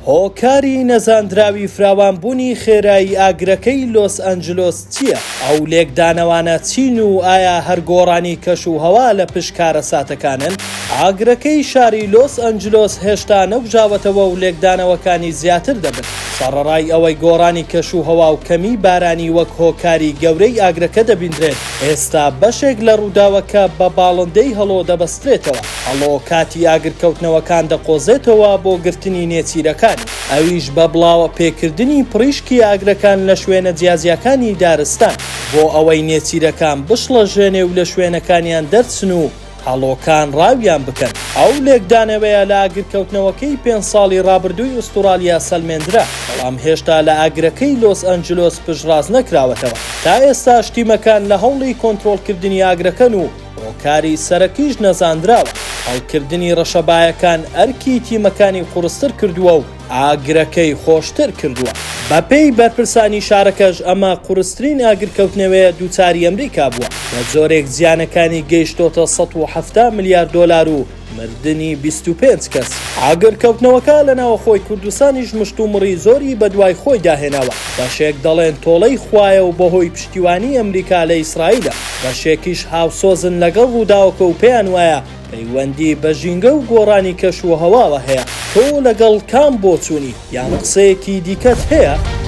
هۆکاری نەزاندراوی فراوانبوونی خێرایی ئاگرەکەی لۆس ئەنجلۆس چییە؟ ئەو لێکدانەوانە چین و ئایا هەر گۆڕانی کەش و هەوا لە پشت کارەساتەکانن؟ ئاگرەکەی شاری لۆس ئەنجلۆس هێشتا نەبژاوەتەوە و لێکدانەوەکانی زیاتر دەبن. سەرەڕای ئەوەی گۆڕانی کەش و هەوا و کەمی بارانی وەک هۆکاری گەورەی ئاگرەکە دەبیندرێت، ئێستا بەشێک لە ڕووداوەکە بە باڵندەی هەڵۆ دەبەسترێتەوە. هەڵۆ کاتی ئاگرکەوتنەوەکان دەقۆزێتەوە بۆ گرتنی نێچیرەکان، ئەویش بە بڵاوە پێکردنی پڕیشکی ئاگرەکان لە شوێنە جیازیەکانی دارستان بۆ ئەوەی نێچیرەکان بشڵەژێنێ و لە شوێنەکانیان دەرچن و هەڵۆکان ڕاویان بکەن. ئەو لێکدانەوەیە لە ئاگرکەوتنەوەکەی 5 ساڵی ڕابردووی ئوستورالیا سەلمێنرا، بەڵام هێشتا لە ئاگرەکەی لۆس ئەنجلۆس پشتڕاست نەکراوەتەوە. تا ئێستا شتیمەکان لە هەوڵی کۆنتڕۆڵکردنی ئاگرەکەن و هۆکاری سەرەکیش نەزاندراوە. هەڵکردنی ڕەشەبایەکان ئەرکی تیمەکانی قورستر کردووە و ئاگرەکەی خۆشتر کردووە. بەپێی بەرپرسانی شارەکەش ئەمە قورسترین ئاگرکەوتنەوەیە دووچاری ئەمریکا بووە، لە جۆرێک زیانەکانی گەیشتۆتە 170 ملیار دۆلار و مردنی 25 کەس. ئاگرکەوتنەوەکە لە ناوەخۆی کوردستانیش مشتومڕی زۆری بە دوای خۆی داهێناوە. بەشێک دەڵێن تۆڵەی خوایە و بەهۆی پشتیوانی ئەمریکا لە ئیسرائیلە، بەشێکیش هاوسۆزن لەگەڵ ڕووداوەکە و پێیان وایە پەیوەندی بە ژینگە و گۆڕانی کەش و هەواوە هەیە. تۆ لەگەڵ کام بۆ چوونی یان قسەیەکی دیکەت هەیە؟